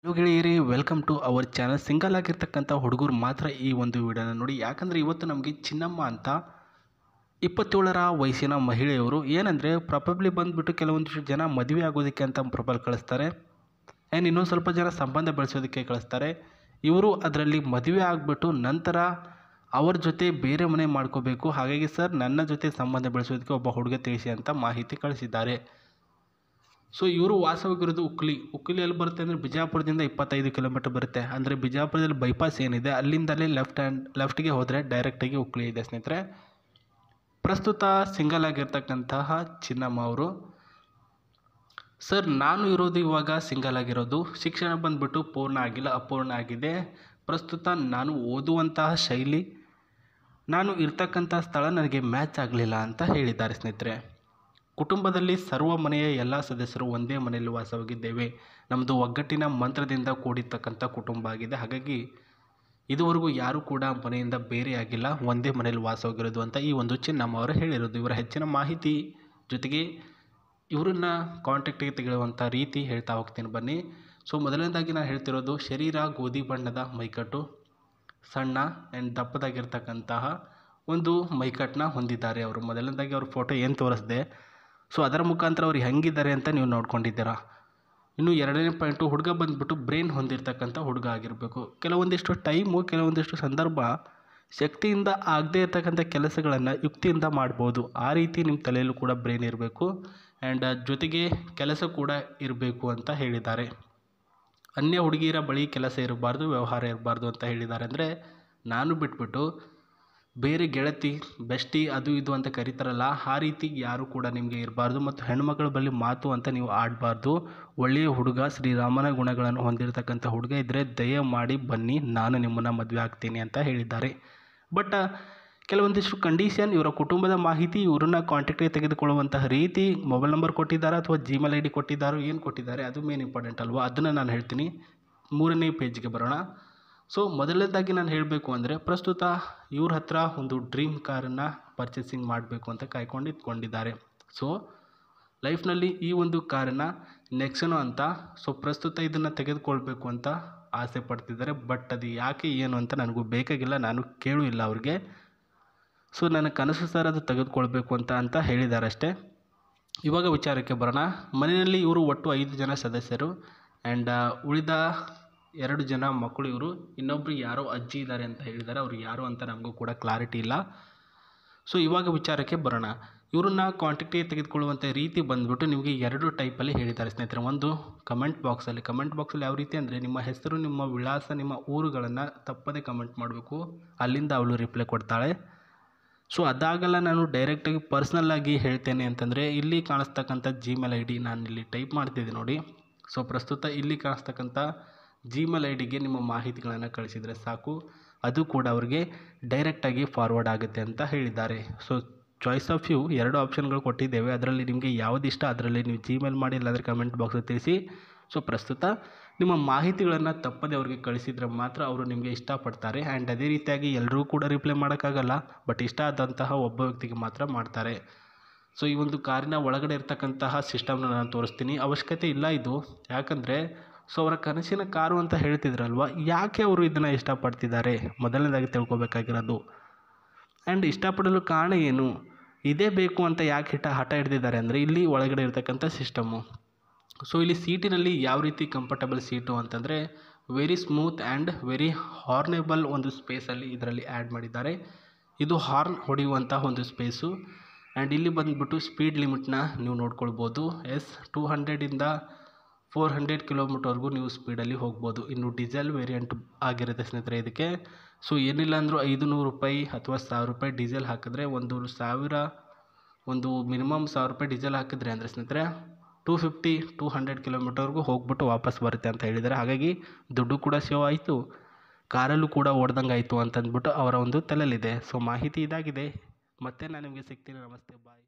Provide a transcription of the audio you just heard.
Hello ಗೆಳೆಯರಿ, welcome to our channel. Single ಆಗಿರ್ತಕ್ಕಂಥ ಹುಡುಗರು ಮಾತ್ರ ಈ ಒಂದು ವಿಡಿಯೋನ ನೋಡಿ. ಯಾಕಂದರೆ ಇವತ್ತು ನಮಗೆ ಚಿನ್ನಮ್ಮ ಅಂತ 27ರ ವಯಸ್ಸಿನ ಮಹಿಳೆಯವರು ಏನಂದರೆ ಪ್ರಾಬಬ್ಲಿ ಬಂದುಬಿಟ್ಟು ಕೆಲವೊಂದಿಷ್ಟು ಜನ ಮದುವೆ ಆಗೋದಕ್ಕೆ ಅಂತ ಪ್ರೊಫೈಲ್ ಕಳಿಸ್ತಾರೆ ಆ್ಯಂಡ್ ಇನ್ನೊಂದು ಸ್ವಲ್ಪ ಜನ ಸಂಬಂಧ ಬೆಳೆಸೋದಕ್ಕೆ ಕಳಿಸ್ತಾರೆ. ಇವರು ಅದರಲ್ಲಿ ಮದುವೆ ಆಗಿಬಿಟ್ಟು ನಂತರ ಅವ್ರ ಜೊತೆ ಬೇರೆ ಮನೆ ಮಾಡ್ಕೋಬೇಕು, ಹಾಗಾಗಿ ಸರ್ ನನ್ನ ಜೊತೆ ಸಂಬಂಧ ಬೆಳೆಸೋದಕ್ಕೆ ಒಬ್ಬ ಹುಡುಗ ತಿಳಿಸಿ ಅಂತ ಮಾಹಿತಿ ಕಳಿಸಿದ್ದಾರೆ. ಸೊ ಇವರು ವಾಸವಾಗಿರೋದು ಉಕ್ಲಿ ಎಲ್ಲಿ ಬರುತ್ತೆ ಅಂದರೆ ಬಿಜಾಪುರದಿಂದ 25 ಕಿಲೋಮೀಟರ್ ಬರುತ್ತೆ. ಅಂದರೆ ಬಿಜಾಪುರದಲ್ಲಿ ಬೈಪಾಸ್ ಏನಿದೆ ಅಲ್ಲಿಂದಲೇ ಲೆಫ್ಟ್ಗೆ ಹೋದರೆ ಡೈರೆಕ್ಟಾಗಿ ಉಕ್ಲಿ ಇದೆ ಸ್ನೇಹಿತರೆ. ಪ್ರಸ್ತುತ ಸಿಂಗಲ್ ಆಗಿರ್ತಕ್ಕಂತಹ ಚಿನ್ನಮ್ಮ ಅವರು, ಸರ್ ನಾನು ಇರೋದು ಇವಾಗ ಸಿಂಗಲ್ ಆಗಿರೋದು, ಶಿಕ್ಷಣ ಬಂದುಬಿಟ್ಟು ಪೂರ್ಣ ಆಗಿಲ್ಲ, ಅಪೂರ್ಣ ಆಗಿದೆ. ಪ್ರಸ್ತುತ ನಾನು ಓದುವಂತಹ ಶೈಲಿ, ನಾನು ಇರ್ತಕ್ಕಂಥ ಸ್ಥಳ ನನಗೆ ಮ್ಯಾಚ್ ಆಗಲಿಲ್ಲ ಅಂತ ಹೇಳಿದ್ದಾರೆ ಸ್ನೇಹಿತರೆ. ಕುಟುಂಬದಲ್ಲಿ ಸರ್ವ ಮನೆಯ ಎಲ್ಲ ಸದಸ್ಯರು ಒಂದೇ ಮನೆಯಲ್ಲಿ ವಾಸವಾಗಿದ್ದೇವೆ. ನಮ್ಮದು ಒಗ್ಗಟ್ಟಿನ ಮಂತ್ರದಿಂದ ಕೂಡಿರ್ತಕ್ಕಂಥ ಕುಟುಂಬ ಆಗಿದೆ. ಹಾಗಾಗಿ ಇದುವರೆಗೂ ಯಾರೂ ಕೂಡ ಮನೆಯಿಂದ ಬೇರೆ ಆಗಿಲ್ಲ, ಒಂದೇ ಮನೆಯಲ್ಲಿ ವಾಸವಾಗಿರೋದು ಅಂತ ಈ ಒಂದು ಚಿನ್ನಮ್ಮ ಅವರು ಹೇಳಿರೋದು. ಇವರ ಹೆಚ್ಚಿನ ಮಾಹಿತಿ ಜೊತೆಗೆ ಇವರನ್ನ ಕಾಂಟ್ಯಾಕ್ಟಿಗೆ ತೆಗೆಯುವಂಥ ರೀತಿ ಹೇಳ್ತಾ ಹೋಗ್ತೀನಿ ಬನ್ನಿ. ಸೊ ಮೊದಲನೇದಾಗಿ ನಾನು ಹೇಳ್ತಿರೋದು, ಶರೀರ ಗೋಧಿ ಬಣ್ಣದ ಮೈಕಟ್ಟು, ಸಣ್ಣ ಆ್ಯಂಡ್ ದಪ್ಪದಾಗಿರ್ತಕ್ಕಂತಹ ಒಂದು ಮೈಕಟ್ಟನ್ನ ಹೊಂದಿದ್ದಾರೆ ಅವರು. ಮೊದಲನೇದಾಗಿ ಅವ್ರ ಫೋಟೋ ಏನು ತೋರಿಸಿದೆ, ಸೊ ಅದರ ಮುಖಾಂತರ ಅವ್ರು ಹೆಂಗಿದ್ದಾರೆ ಅಂತ ನೀವು ನೋಡ್ಕೊಂಡಿದ್ದೀರಾ. ಇನ್ನು ಎರಡನೇ ಪಾಯಿಂಟು, ಹುಡುಗ ಬಂದುಬಿಟ್ಟು ಬ್ರೈನ್ ಹೊಂದಿರತಕ್ಕಂಥ ಹುಡುಗ ಆಗಿರಬೇಕು. ಕೆಲವೊಂದಿಷ್ಟು ಟೈಮು, ಕೆಲವೊಂದಿಷ್ಟು ಸಂದರ್ಭ ಶಕ್ತಿಯಿಂದ ಆಗದೇ ಇರತಕ್ಕಂಥ ಕೆಲಸಗಳನ್ನು ಯುಕ್ತಿಯಿಂದ ಮಾಡ್ಬೋದು. ಆ ರೀತಿ ನಿಮ್ಮ ತಲೆಯಲ್ಲೂ ಕೂಡ ಬ್ರೈನ್ ಇರಬೇಕು ಆ್ಯಂಡ್ ಜೊತೆಗೆ ಕೆಲಸ ಕೂಡ ಇರಬೇಕು ಅಂತ ಹೇಳಿದ್ದಾರೆ. ಅನ್ಯ ಹುಡುಗಿಯರ ಬಳಿ ಕೆಲಸ ಇರಬಾರ್ದು, ವ್ಯವಹಾರ ಇರಬಾರ್ದು ಅಂತ ಹೇಳಿದ್ದಾರೆ. ಅಂದರೆ ನಾನು ಬಿಟ್ಬಿಟ್ಟು ಬೇರೆ ಗೆಳತಿ, ಬೆಸ್ಟಿ, ಅದು ಇದು ಅಂತ ಕರೀತಾರಲ್ಲ, ಆ ರೀತಿ ಯಾರು ಕೂಡ ನಿಮಗೆ ಇರಬಾರ್ದು. ಮತ್ತು ಹೆಣ್ಮಕ್ಳ ಬಳಿ ಮಾತು ಅಂತ ನೀವು ಆಡಬಾರ್ದು. ಒಳ್ಳೆಯ ಹುಡುಗ, ಶ್ರೀರಾಮನ ಗುಣಗಳನ್ನು ಹೊಂದಿರತಕ್ಕಂಥ ಹುಡುಗ ಇದ್ದರೆ ದಯಮಾಡಿ ಬನ್ನಿ, ನಾನು ನಿಮ್ಮನ್ನು ಮದುವೆ ಆಗ್ತೀನಿ ಅಂತ ಹೇಳಿದ್ದಾರೆ. ಬಟ್ ಕೆಲವೊಂದಿಷ್ಟು ಕಂಡೀಷನ್, ಇವರ ಕುಟುಂಬದ ಮಾಹಿತಿ, ಇವರನ್ನ ಕಾಂಟ್ಯಾಕ್ಟಿಗೆ ತೆಗೆದುಕೊಳ್ಳುವಂತಹ ರೀತಿ, ಮೊಬೈಲ್ ನಂಬರ್ ಕೊಟ್ಟಿದ್ದಾರೆ ಅಥವಾ ಜಿಮೇಲ್ ID ಕೊಟ್ಟಿದ್ದಾರೋ ಏನು ಕೊಟ್ಟಿದ್ದಾರೆ ಅದು ಮೇನ್ ಇಂಪಾರ್ಟೆಂಟ್ ಅಲ್ವಾ, ಅದನ್ನು ನಾನು ಹೇಳ್ತೀನಿ. 3ನೇ ಪೇಜ್ಗೆ ಬರೋಣ. ಸೊ ಮೊದಲನೇದಾಗಿ ನಾನು ಹೇಳಬೇಕು ಅಂದರೆ, ಪ್ರಸ್ತುತ ಇವ್ರ ಹತ್ರ ಒಂದು ಡ್ರೀಮ್ ಕಾರನ್ನು ಪರ್ಚೇಸಿಂಗ್ ಮಾಡಬೇಕು ಅಂತ ಕಾಯ್ಕೊಂಡು ಇಟ್ಕೊಂಡಿದ್ದಾರೆ. ಸೊ ಲೈಫ್ನಲ್ಲಿ ಈ ಒಂದು ಕಾರನ್ನು ನೆಕ್ಸನೋ ಅಂತ, ಸೊ ಪ್ರಸ್ತುತ ಇದನ್ನು ತೆಗೆದುಕೊಳ್ಬೇಕು ಅಂತ ಆಸೆ ಪಡ್ತಿದ್ದಾರೆ. ಬಟ್ ಅದು ಯಾಕೆ ಏನು ಅಂತ ನನಗೂ ಬೇಕಾಗಿಲ್ಲ, ನಾನು ಕೇಳೂ ಇಲ್ಲ ಅವ್ರಿಗೆ. ಸೊ ನನ್ನ ಕನಸು ಸರ್ ಅದು ತೆಗೆದುಕೊಳ್ಬೇಕು ಅಂತ ಹೇಳಿದ್ದಾರೆ ಅಷ್ಟೇ. ಇವಾಗ ವಿಚಾರಕ್ಕೆ ಬರೋಣ. ಮನೆಯಲ್ಲಿ ಇವರು ಒಟ್ಟು 5 ಜನ ಸದಸ್ಯರು ಆ್ಯಂಡ್ ಉಳಿದ 2 ಜನ ಮಕ್ಕಳು ಇವರು. ಇನ್ನೊಬ್ಬರು ಯಾರೋ ಅಜ್ಜಿ ಇದ್ದಾರೆ ಅಂತ ಹೇಳಿದ್ದಾರೆ, ಅವ್ರು ಯಾರು ಅಂತ ನಮಗೂ ಕೂಡ ಕ್ಲಾರಿಟಿ ಇಲ್ಲ. ಸೊ ಇವಾಗ ವಿಚಾರಕ್ಕೆ ಬರೋಣ. ಇವ್ರನ್ನ ಕಾಂಟ್ಯಾಕ್ಟಿಗೆ ತೆಗೆದುಕೊಳ್ಳುವಂಥ ರೀತಿ ಬಂದುಬಿಟ್ಟು ನಿಮಗೆ 2 ಟೈಪಲ್ಲಿ ಹೇಳಿದ್ದಾರೆ ಸ್ನೇಹಿತರೆ. ಒಂದು ಕಮೆಂಟ್ ಬಾಕ್ಸಲ್ಲಿ ಯಾವ ರೀತಿ ಅಂದರೆ, ನಿಮ್ಮ ಹೆಸರು, ನಿಮ್ಮ ವಿಳಾಸ, ನಿಮ್ಮ ಊರುಗಳನ್ನು ತಪ್ಪದೇ ಕಮೆಂಟ್ ಮಾಡಬೇಕು, ಅಲ್ಲಿಂದ ಅವಳು ರಿಪ್ಲೈ ಕೊಡ್ತಾಳೆ. ಸೊ ಅದಾಗಲ್ಲ, ನಾನು ಡೈರೆಕ್ಟಾಗಿ ಪರ್ಸ್ನಲ್ಲಾಗಿ ಹೇಳ್ತೇನೆ ಅಂತಂದರೆ, ಇಲ್ಲಿ ಕಾಣಿಸ್ತಕ್ಕಂಥ ಜಿಮೇಲ್ ID ನಾನು ಇಲ್ಲಿ ಟೈಪ್ ಮಾಡ್ತಿದ್ದೆ ನೋಡಿ. ಸೊ ಪ್ರಸ್ತುತ ಇಲ್ಲಿ ಕಾಣಿಸ್ತಕ್ಕಂಥ ಜಿಮೇಲ್ IDಗೆ ನಿಮ್ಮ ಮಾಹಿತಿಗಳನ್ನು ಕಳಿಸಿದರೆ ಸಾಕು, ಅದು ಕೂಡ ಅವ್ರಿಗೆ ಡೈರೆಕ್ಟಾಗಿ ಫಾರ್ವರ್ಡ್ ಆಗುತ್ತೆ ಅಂತ ಹೇಳಿದ್ದಾರೆ. ಸೊ ಚಾಯ್ಸ್ ಆಫ್ ಯು 2 ಆಪ್ಷನ್ಗಳು ಕೊಟ್ಟಿದ್ದೇವೆ, ಅದರಲ್ಲಿ ನಿಮಗೆ ಯಾವುದು ಇಷ್ಟ ಅದರಲ್ಲಿ ನೀವು ಜಿಮೇಲ್ ಮಾಡಿ, ಇಲ್ಲಾಂದರೆ ಕಮೆಂಟ್ ಬಾಕ್ಸಲ್ಲಿ ತಿಳಿಸಿ. ಸೊ ಪ್ರಸ್ತುತ ನಿಮ್ಮ ಮಾಹಿತಿಗಳನ್ನು ತಪ್ಪದೆ ಅವ್ರಿಗೆ ಕಳಿಸಿದರೆ ಮಾತ್ರ ಅವರು ನಿಮಗೆ ಇಷ್ಟಪಡ್ತಾರೆ. ಆ್ಯಂಡ್ ಅದೇ ರೀತಿಯಾಗಿ ಎಲ್ಲರೂ ಕೂಡ ರಿಪ್ಲೈ ಮಾಡೋಕ್ಕಾಗಲ್ಲ, ಬಟ್ ಇಷ್ಟ ಆದಂತಹ ಒಬ್ಬ ವ್ಯಕ್ತಿಗೆ ಮಾತ್ರ ಮಾಡ್ತಾರೆ. ಸೊ ಈ ಒಂದು ಕಾರಿನ ಒಳಗಡೆ ಇರ್ತಕ್ಕಂತಹ ಸಿಸ್ಟಮ್ನ ನಾನು ತೋರಿಸ್ತೀನಿ. ಅವಶ್ಯಕತೆ ಇಲ್ಲ ಇದು, ಯಾಕಂದರೆ ಸೊ ಅವರ ಕನಸಿನ ಕಾರು ಅಂತ ಹೇಳ್ತಿದ್ರಲ್ವ, ಯಾಕೆ ಅವರು ಇದನ್ನು ಇಷ್ಟಪಡ್ತಿದ್ದಾರೆ ಮೊದಲನೇದಾಗಿ ತಿಳ್ಕೊಬೇಕಾಗಿರೋದು. ಆ್ಯಂಡ್ ಇಷ್ಟಪಡಲು ಕಾರಣ ಏನು, ಇದೇ ಬೇಕು ಅಂತ ಯಾಕೆ ಹಠ ಹಿಡ್ದಿದ್ದಾರೆ ಅಂದರೆ, ಇಲ್ಲಿ ಒಳಗಡೆ ಇರ್ತಕ್ಕಂಥ ಸಿಸ್ಟಮು. ಸೊ ಇಲ್ಲಿ ಸೀಟಿನಲ್ಲಿ ಯಾವ ರೀತಿ ಕಂಫರ್ಟಬಲ್ ಸೀಟು ಅಂತಂದರೆ, ವೆರಿ ಸ್ಮೂತ್ ಆ್ಯಂಡ್ ವೆರಿ ಹಾರ್ನೇಬಲ್ ಒಂದು ಸ್ಪೇಸಲ್ಲಿ ಇದರಲ್ಲಿ ಆ್ಯಡ್ ಮಾಡಿದ್ದಾರೆ. ಇದು ಹಾರ್ನ್ ಹೊಡೆಯುವಂತಹ ಒಂದು ಸ್ಪೇಸು. ಆ್ಯಂಡ್ ಇಲ್ಲಿ ಬಂದುಬಿಟ್ಟು ಸ್ಪೀಡ್ ಲಿಮಿಟ್ನ ನೀವು ನೋಡ್ಕೊಳ್ಬೋದು. 200ಇಂದ 400 ಕಿಲೋಮೀಟರ್ವರೆಗೂ ನೀವು ಸ್ಪೀಡಲ್ಲಿ ಹೋಗ್ಬೋದು. ಇನ್ನು ಡೀಸೆಲ್ ವೇರಿಯಂಟ್ ಆಗಿರುತ್ತೆ ಸ್ನೇಹಿತರೆ ಇದಕ್ಕೆ. ಸೊ ಏನಿಲ್ಲ ಅಂದರೂ 500 ರೂಪಾಯಿ ಅಥವಾ 1000 ರೂಪಾಯಿ ಡೀಸೆಲ್ ಹಾಕಿದ್ರೆ, ಒಂದು ಮಿನಿಮಮ್ 1000 ರೂಪಾಯಿ ಡೀಸೆಲ್ ಹಾಕಿದ್ರೆ ಅಂದರೆ ಸ್ನೇಹಿತರೆ 250-200 ಕಿಲೋಮೀಟರ್ವರೆಗೂ ಹೋಗ್ಬಿಟ್ಟು ವಾಪಸ್ ಬರುತ್ತೆ ಅಂತ ಹೇಳಿದ್ದಾರೆ. ಹಾಗಾಗಿ ದುಡ್ಡು ಕೂಡ ಸೇವ್ ಆಯಿತು, ಕಾರಲ್ಲೂ ಕೂಡ ಓಡ್ದಂಗೆ ಆಯಿತು ಅಂತಂದ್ಬಿಟ್ಟು ಅವರ ಒಂದು ತಲೆಯಲ್ಲಿದೆ. ಸೊ ಮಾಹಿತಿ ಇದಾಗಿದೆ. ಮತ್ತೆ ನಾನು ನಿಮಗೆ ಸಿಗ್ತೀನಿ. ನಮಸ್ತೆ, ಬಾಯ್.